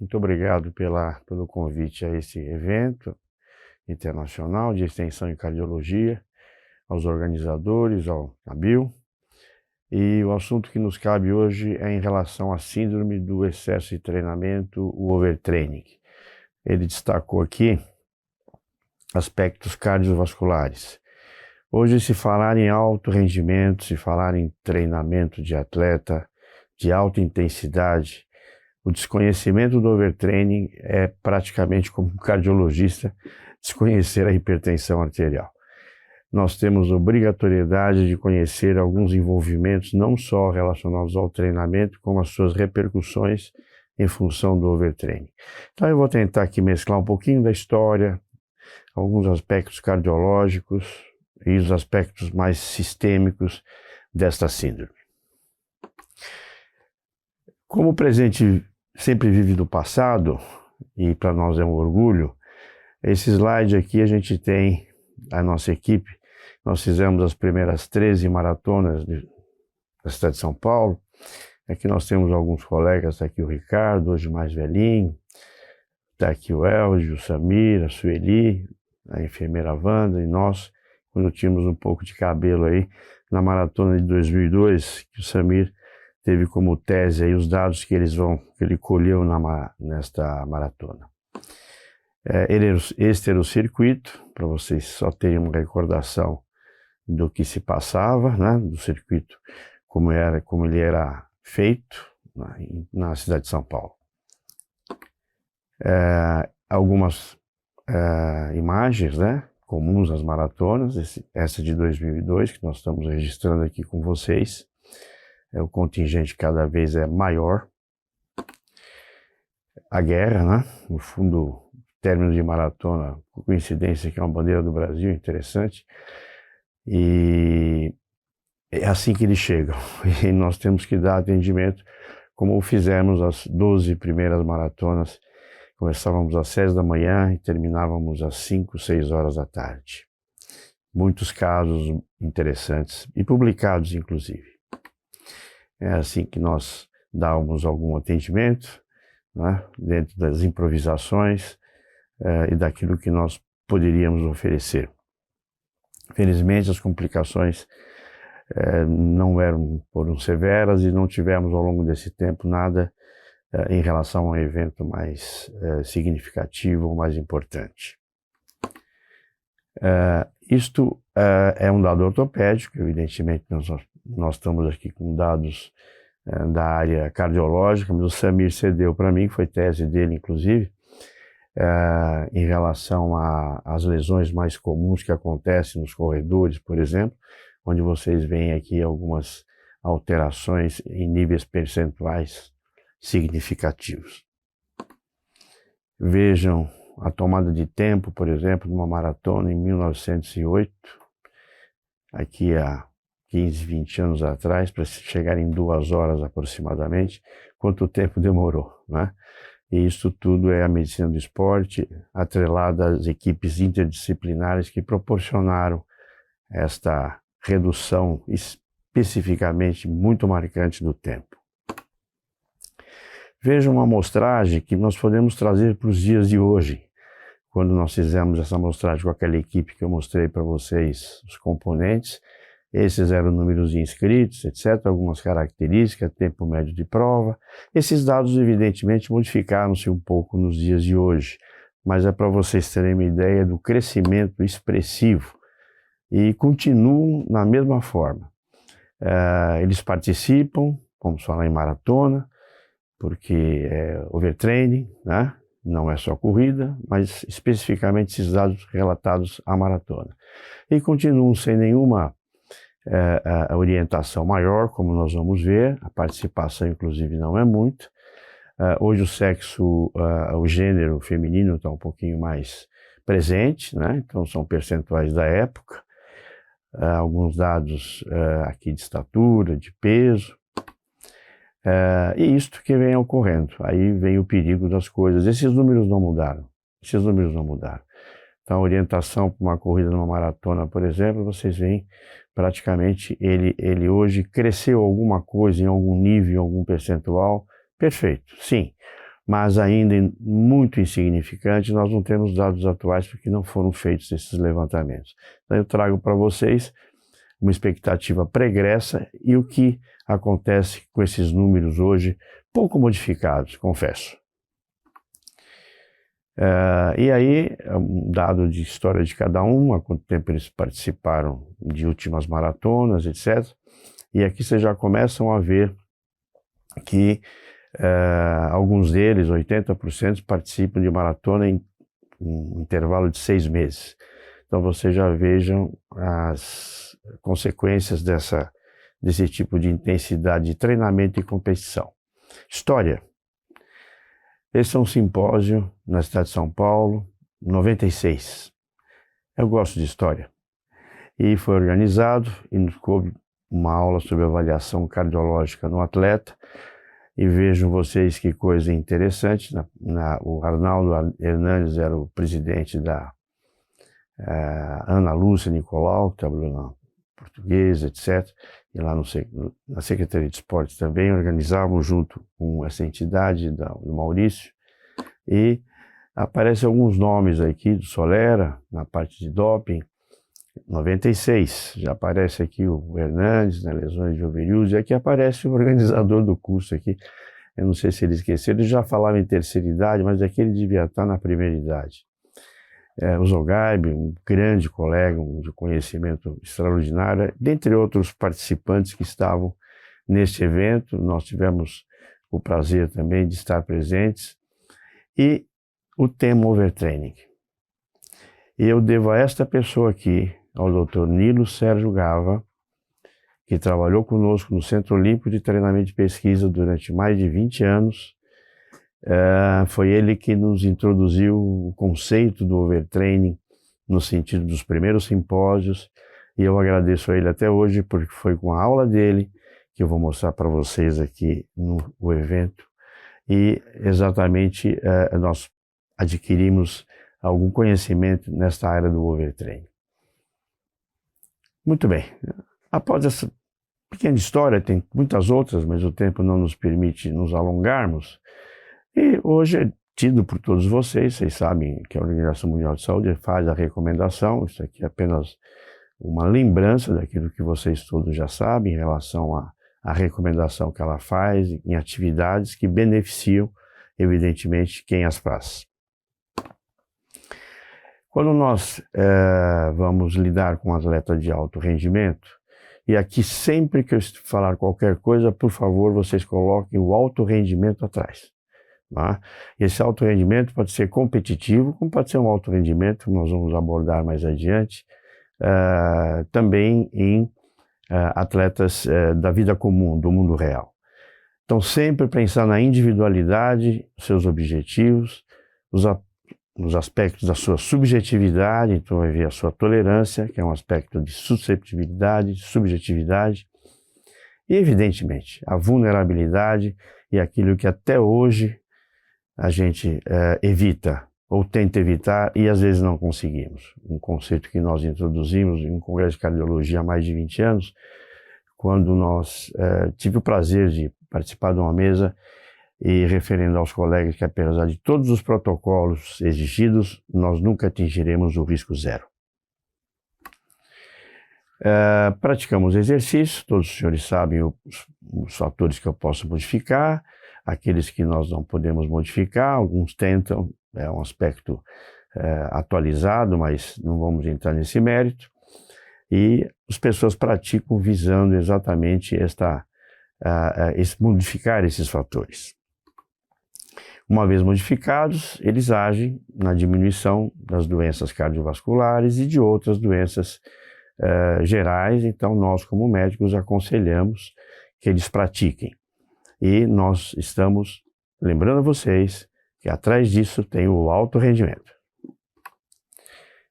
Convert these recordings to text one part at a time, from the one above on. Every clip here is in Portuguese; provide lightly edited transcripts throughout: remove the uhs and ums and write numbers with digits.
Muito obrigado pelo convite a esse evento internacional de extensão em cardiologia, aos organizadores, ao Nabil. E o assunto que nos cabe hoje é em relação à síndrome do excesso de treinamento, o overtraining. Ele destacou aqui aspectos cardiovasculares. Hoje, se falar em alto rendimento, se falar em treinamento de atleta de alta intensidade, o desconhecimento do overtraining é praticamente como um cardiologista desconhecer a hipertensão arterial. Nós temos obrigatoriedade de conhecer alguns envolvimentos não só relacionados ao treinamento, como as suas repercussões em função do overtraining. Então eu vou tentar aqui mesclar um pouquinho da história, alguns aspectos cardiológicos e os aspectos mais sistêmicos desta síndrome. Como o presente sempre vive do passado, e para nós é um orgulho, esse slide aqui a gente tem a nossa equipe. Nós fizemos as primeiras 13 maratonas da cidade de São Paulo. Aqui nós temos alguns colegas, está aqui o Ricardo, hoje mais velhinho, está aqui o Elgio, o Samir, a Sueli, a enfermeira Wanda e nós, quando tínhamos um pouco de cabelo aí, na maratona de 2002, que o Samir teve como tese aí os dados que ele colheu nesta maratona. Este era o circuito, para vocês só terem uma recordação do que se passava, né, do circuito, como ele era feito na cidade de São Paulo. Algumas imagens, né, comuns às maratonas, essa de 2002, que nós estamos registrando aqui com vocês. O contingente cada vez é maior. A guerra, né? No fundo, término de maratona, por coincidência que é uma bandeira do Brasil, interessante. E é assim que eles chegam. E nós temos que dar atendimento, como fizemos as 12 primeiras maratonas. Começávamos às 6 da manhã e terminávamos às 5, 6 horas da tarde. Muitos casos interessantes e publicados, inclusive. É assim que nós dávamos algum atendimento, né, dentro das improvisações e daquilo que nós poderíamos oferecer. Felizmente as complicações não foram severas e não tivemos ao longo desse tempo nada em relação a um evento mais significativo ou mais importante. Isto é um dado ortopédico, evidentemente nós estamos aqui com dados da área cardiológica, mas o Samir cedeu para mim, foi tese dele inclusive, em relação às lesões mais comuns que acontecem nos corredores, por exemplo, onde vocês veem aqui algumas alterações em níveis percentuais significativos. Vejam a tomada de tempo, por exemplo, numa maratona em 1908, aqui há 15, 20 anos atrás, para chegar em 2 horas aproximadamente, quanto tempo demorou, né? E isso tudo é a medicina do esporte, atrelada às equipes interdisciplinares que proporcionaram esta redução especificamente muito marcante do tempo. Vejam uma amostragem que nós podemos trazer para os dias de hoje. Quando nós fizemos essa amostragem com aquela equipe que eu mostrei para vocês, os componentes, esses eram números de inscritos, etc., algumas características, tempo médio de prova. Esses dados, evidentemente, modificaram-se um pouco nos dias de hoje, mas é para vocês terem uma ideia do crescimento expressivo e continuam na mesma forma. Eles participam, vamos falar em maratona, porque é overtraining, né? Não é só corrida, mas especificamente esses dados relatados à maratona. E continuam sem nenhuma orientação maior, como nós vamos ver, a participação inclusive não é muito. Hoje o gênero feminino está um pouquinho mais presente, né? Então são percentuais da época, alguns dados aqui de estatura, de peso, e isto que vem ocorrendo. Aí vem o perigo das coisas. Esses números não mudaram, Então a orientação para uma corrida numa maratona, por exemplo, vocês veem praticamente ele hoje cresceu alguma coisa em algum nível, em algum percentual, perfeito, sim, mas ainda muito insignificante. Nós não temos dados atuais porque não foram feitos esses levantamentos. Então eu trago para vocês uma expectativa pregressa e o que acontece com esses números hoje, pouco modificados, confesso. E aí, um dado de história de cada um, há quanto tempo eles participaram de últimas maratonas, etc. E aqui vocês já começam a ver que alguns deles, 80%, participam de maratona em um intervalo de 6 meses. Então vocês já vejam as consequências desse tipo de intensidade de treinamento e competição. História. Esse é um simpósio na cidade de São Paulo, 96. Eu gosto de história. E foi organizado e nos coube uma aula sobre avaliação cardiológica no atleta. E vejam vocês que coisa interessante. O Arnaldo Hernandes era o presidente da Ana Lúcia Nicolau, que trabalhou na Portuguesa, etc. E lá na Secretaria de Esportes também organizavam junto com essa entidade do Maurício. E aparecem alguns nomes aqui do Solera, na parte de doping. 96, já aparece aqui o Hernandes, né, lesões de overuse, e aqui aparece o organizador do curso aqui. Eu não sei se ele esqueceu, ele já falava em terceira idade, mas aqui ele devia estar na primeira idade. O Zogaib, um grande colega, de conhecimento extraordinário, dentre outros participantes que estavam neste evento. Nós tivemos o prazer também de estar presentes. E o tema overtraining. E eu devo a esta pessoa aqui, ao Dr. Nilo Sérgio Gava, que trabalhou conosco no Centro Olímpico de Treinamento e Pesquisa durante mais de 20 anos. Foi ele que nos introduziu o conceito do overtraining no sentido dos primeiros simpósios, e eu agradeço a ele até hoje, porque foi com a aula dele que eu vou mostrar para vocês aqui no evento, e exatamente nós adquirimos algum conhecimento nesta área do overtraining. Muito bem, após essa pequena história, tem muitas outras, mas o tempo não nos permite nos alongarmos, e hoje é tido por todos vocês sabem que a Organização Mundial de Saúde faz a recomendação. Isso aqui é apenas uma lembrança daquilo que vocês todos já sabem em relação à recomendação que ela faz em atividades que beneficiam, evidentemente, quem as faz. Quando nós vamos lidar com um atleta de alto rendimento, e aqui sempre que eu falar qualquer coisa, por favor, vocês coloquem o alto rendimento atrás. Tá? Esse alto rendimento pode ser competitivo, como pode ser um alto rendimento, que nós vamos abordar mais adiante, também em atletas da vida comum, do mundo real. Então sempre pensar na individualidade, seus objetivos, nos aspectos da sua subjetividade. Então vai ver a sua tolerância, que é um aspecto de susceptibilidade, subjetividade, e evidentemente a vulnerabilidade e aquilo que até hoje a gente evita ou tenta evitar e às vezes não conseguimos. Um conceito que nós introduzimos em um congresso de cardiologia há mais de 20 anos, quando nós tive o prazer de participar de uma mesa e referendo aos colegas que, apesar de todos os protocolos exigidos, nós nunca atingiremos o risco zero. Praticamos exercícios, todos os senhores sabem os fatores que eu posso modificar, aqueles que nós não podemos modificar, alguns tentam, é um aspecto atualizado, mas não vamos entrar nesse mérito, e as pessoas praticam visando exatamente modificar esses fatores. Uma vez modificados, eles agem na diminuição das doenças cardiovasculares e de outras doenças gerais. Então nós, como médicos, aconselhamos que eles pratiquem. E nós estamos lembrando a vocês que atrás disso tem o alto rendimento.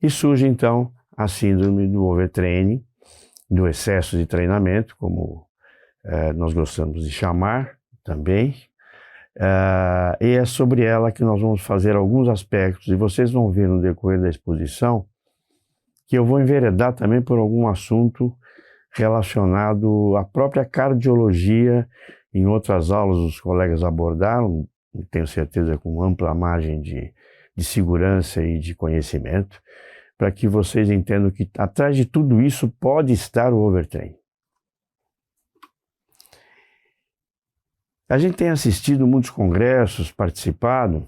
E surge então a síndrome do overtraining, do excesso de treinamento, como nós gostamos de chamar também. E é sobre ela que nós vamos fazer alguns aspectos, e vocês vão ver no decorrer da exposição que eu vou enveredar também por algum assunto relacionado à própria cardiologia. Em outras aulas os colegas abordaram tenho certeza com ampla margem de segurança e de conhecimento, para que vocês entendam que atrás de tudo isso pode estar o overtraining. A gente tem assistido muitos congressos, participado,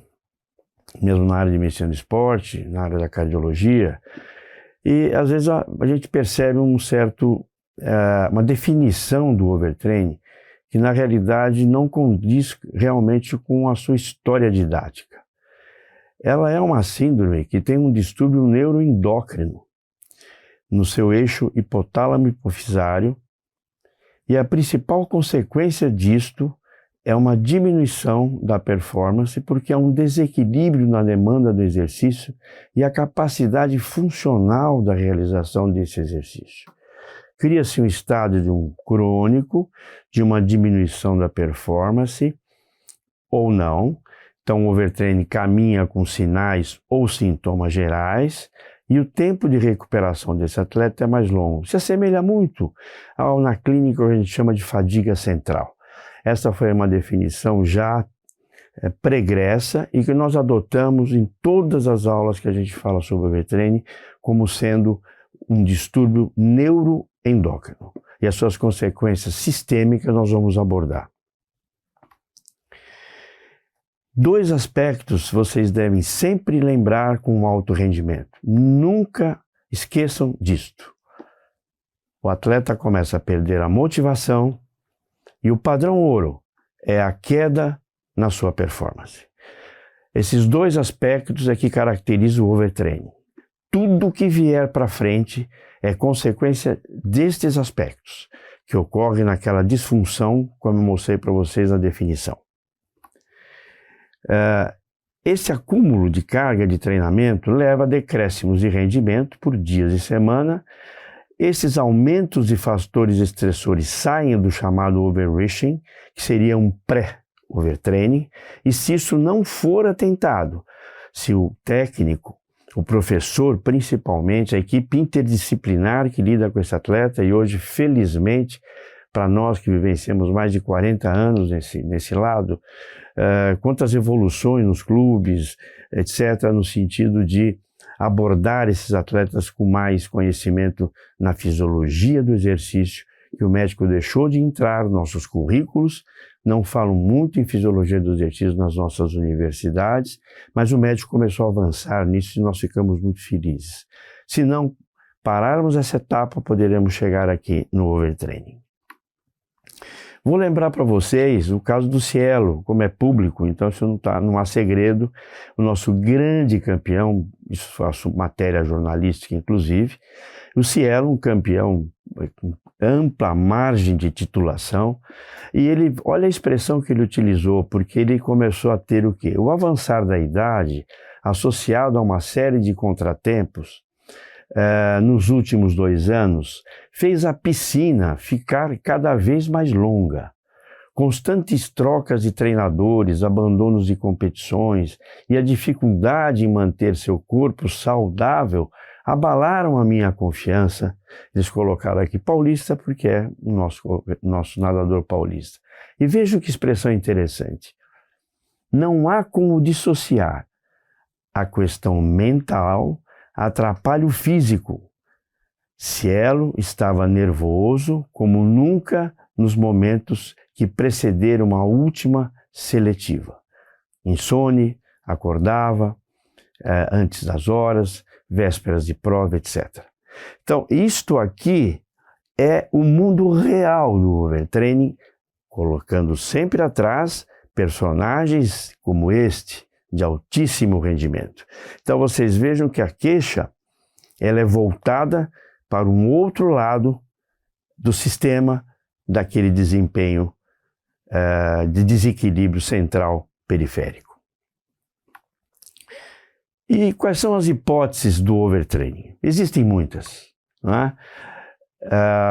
mesmo na área de medicina do esporte, na área da cardiologia, e às vezes a gente percebe uma definição do overtraining que na realidade não condiz realmente com a sua história didática. Ela é uma síndrome que tem um distúrbio neuroendócrino no seu eixo hipotálamo-hipofisário, e a principal consequência disto é uma diminuição da performance, porque há um desequilíbrio na demanda do exercício e a capacidade funcional da realização desse exercício. Cria-se um estado de um crônico, de uma diminuição da performance, ou não. Então, o overtraining caminha com sinais ou sintomas gerais, e o tempo de recuperação desse atleta é mais longo. Se assemelha muito na clínica que a gente chama de fadiga central. Essa foi uma definição já pregressa e que nós adotamos em todas as aulas que a gente fala sobre overtraining como sendo um distúrbio neuroendócrino. E as suas consequências sistêmicas nós vamos abordar. 2 aspectos vocês devem sempre lembrar com alto rendimento. Nunca esqueçam disto. O atleta começa a perder a motivação e o padrão ouro é a queda na sua performance. Esses 2 aspectos é que caracterizam o overtraining. Tudo que vier para frente é consequência destes aspectos, que ocorrem naquela disfunção, como eu mostrei para vocês na definição. Esse acúmulo de carga de treinamento leva a decréscimos de rendimento por dias e semana. Esses aumentos de fatores estressores saem do chamado overreaching, que seria um pré-overtraining, e se isso não for atentado, se o técnico, o professor, principalmente, a equipe interdisciplinar que lida com esse atleta, e hoje, felizmente, para nós que vivenciamos mais de 40 anos nesse lado, quantas evoluções nos clubes, etc., no sentido de abordar esses atletas com mais conhecimento na fisiologia do exercício, que o médico deixou de entrar nos nossos currículos, não falam muito em fisiologia do exercício nas nossas universidades, mas o médico começou a avançar nisso e nós ficamos muito felizes. Se não pararmos essa etapa, poderemos chegar aqui no overtraining. Vou lembrar para vocês o caso do Cielo, como é público, então isso não há segredo. O nosso grande campeão, isso faço matéria jornalística inclusive, o Cielo, um campeão com ampla margem de titulação, e ele, olha a expressão que ele utilizou, porque ele começou a ter o quê? O avançar da idade, associado a uma série de contratempos, nos últimos 2 anos, fez a piscina ficar cada vez mais longa. Constantes trocas de treinadores, abandonos de competições e a dificuldade em manter seu corpo saudável abalaram a minha confiança. Eles colocaram aqui paulista porque é o nosso nadador paulista. E veja que expressão interessante. Não há como dissociar a questão mental atrapalha o físico. Cielo estava nervoso como nunca nos momentos que precederam a última seletiva. Insone, acordava antes das horas, vésperas de prova, etc. Então, isto aqui é o mundo real do overtraining, colocando sempre atrás personagens como este, de altíssimo rendimento. Então vocês vejam que a queixa ela é voltada para um outro lado do sistema daquele desempenho de desequilíbrio central periférico. E quais são as hipóteses do overtraining? Existem muitas, não é?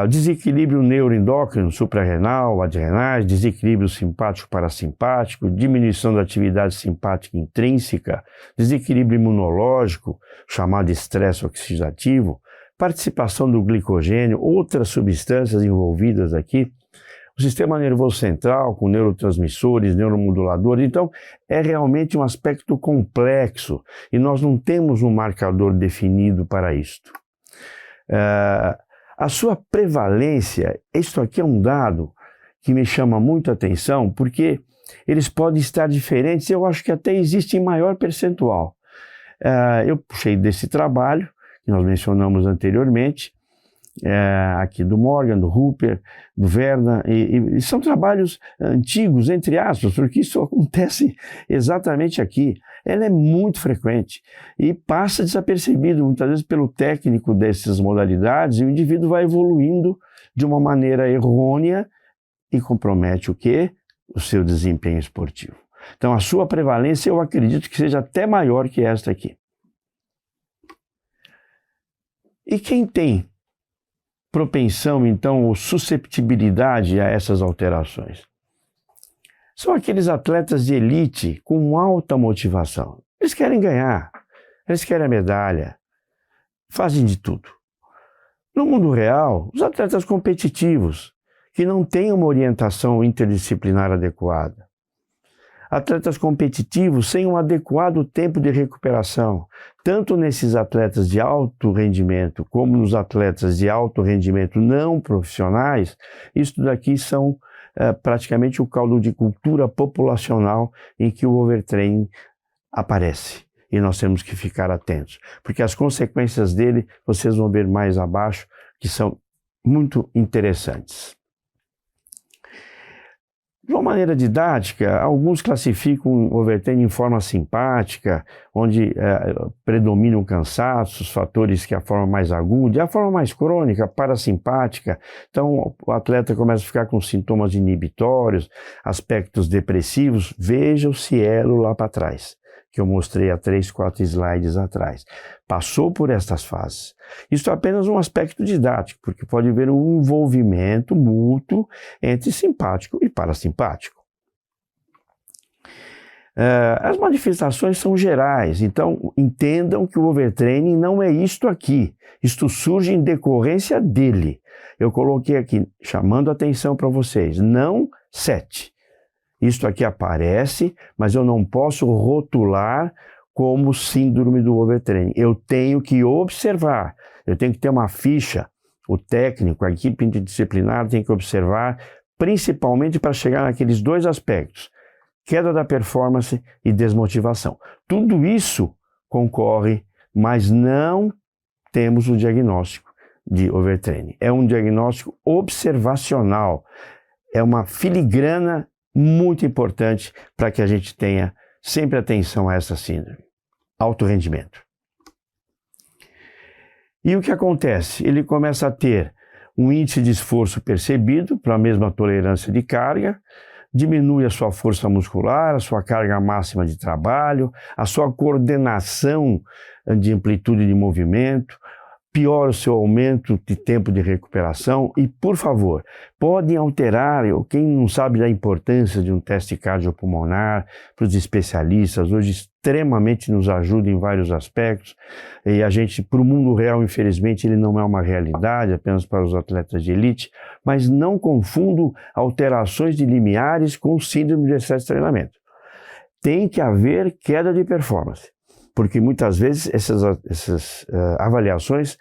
Desequilíbrio neuroendócrino, suprarrenal, adrenais, desequilíbrio simpático-parasimpático, diminuição da atividade simpática intrínseca, desequilíbrio imunológico, chamado estresse oxidativo, participação do glicogênio, outras substâncias envolvidas aqui. o sistema nervoso central, com neurotransmissores, neuromoduladores. Então, é realmente um aspecto complexo e nós não temos um marcador definido para isto. A sua prevalência, isto aqui é um dado que me chama muito a atenção, porque eles podem estar diferentes, eu acho que até existe em maior percentual. Eu puxei desse trabalho, que nós mencionamos anteriormente, aqui do Morgan, do Hooper, do Verna, e são trabalhos antigos, entre aspas, porque isso acontece exatamente aqui. Ela é muito frequente e passa desapercebido muitas vezes pelo técnico dessas modalidades, e o indivíduo vai evoluindo de uma maneira errônea e compromete o quê? O seu desempenho esportivo. Então a sua prevalência eu acredito que seja até maior que esta aqui. E quem tem propensão, então, ou susceptibilidade a essas alterações? São aqueles atletas de elite com alta motivação. Eles querem ganhar, eles querem a medalha, fazem de tudo. No mundo real, os atletas competitivos, que não têm uma orientação interdisciplinar adequada. Atletas competitivos sem um adequado tempo de recuperação, tanto nesses atletas de alto rendimento como nos atletas de alto rendimento não profissionais. Isso daqui são praticamente o caldo de cultura populacional em que o overtraining aparece. E nós temos que ficar atentos, porque as consequências dele vocês vão ver mais abaixo, que são muito interessantes. De uma maneira didática, alguns classificam o overtraining em forma simpática, onde predomina o cansaço, os fatores que a forma mais aguda, e a forma mais crônica, parasimpática. Então o atleta começa a ficar com sintomas inibitórios, aspectos depressivos. Veja o Cielo lá para trás, que eu mostrei há 3, 4 slides atrás. Passou por estas fases. Isso é apenas um aspecto didático, porque pode haver um envolvimento mútuo entre simpático e parasimpático. As manifestações são gerais, então entendam que o overtraining não é isto aqui. Isto surge em decorrência dele. Eu coloquei aqui, chamando a atenção para vocês, não 7. Isto aqui aparece, mas eu não posso rotular como síndrome do overtraining. Eu tenho que observar, eu tenho que ter uma ficha. O técnico, a equipe interdisciplinar tem que observar, principalmente para chegar naqueles 2 aspectos: queda da performance e desmotivação. Tudo isso concorre, mas não temos o diagnóstico de overtraining. É um diagnóstico observacional, é uma filigrana muito importante para que a gente tenha sempre atenção a essa síndrome. Alto rendimento. E o que acontece? Ele começa a ter um índice de esforço percebido para a mesma tolerância de carga, diminui a sua força muscular, a sua carga máxima de trabalho, a sua coordenação de amplitude de movimento, piora o seu aumento de tempo de recuperação e, por favor, podem alterar, quem não sabe da importância de um teste cardiopulmonar, para os especialistas, hoje extremamente nos ajuda em vários aspectos, e a gente, para o mundo real, infelizmente, ele não é uma realidade, apenas para os atletas de elite, mas não confundo alterações de limiares com síndrome de excesso de treinamento. Tem que haver queda de performance. Porque muitas vezes essas avaliações,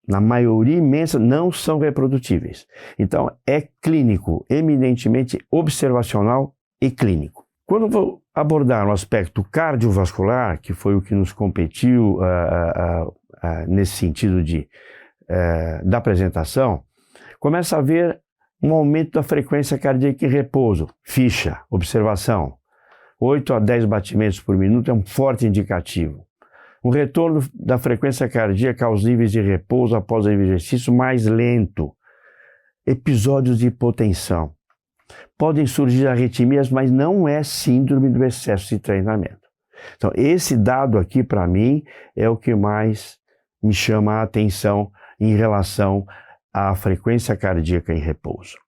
na maioria imensa, não são reprodutíveis. Então é clínico, eminentemente observacional e clínico. Quando vou abordar o aspecto cardiovascular, que foi o que nos competiu nesse sentido da apresentação, começa a haver um aumento da frequência cardíaca em repouso. Ficha, observação. 8 a 10 batimentos por minuto é um forte indicativo. Um retorno da frequência cardíaca aos níveis de repouso após o exercício mais lento. Episódios de hipotensão. Podem surgir arritmias, mas não é síndrome do excesso de treinamento. Então, esse dado aqui, para mim, é o que mais me chama a atenção em relação à frequência cardíaca em repouso.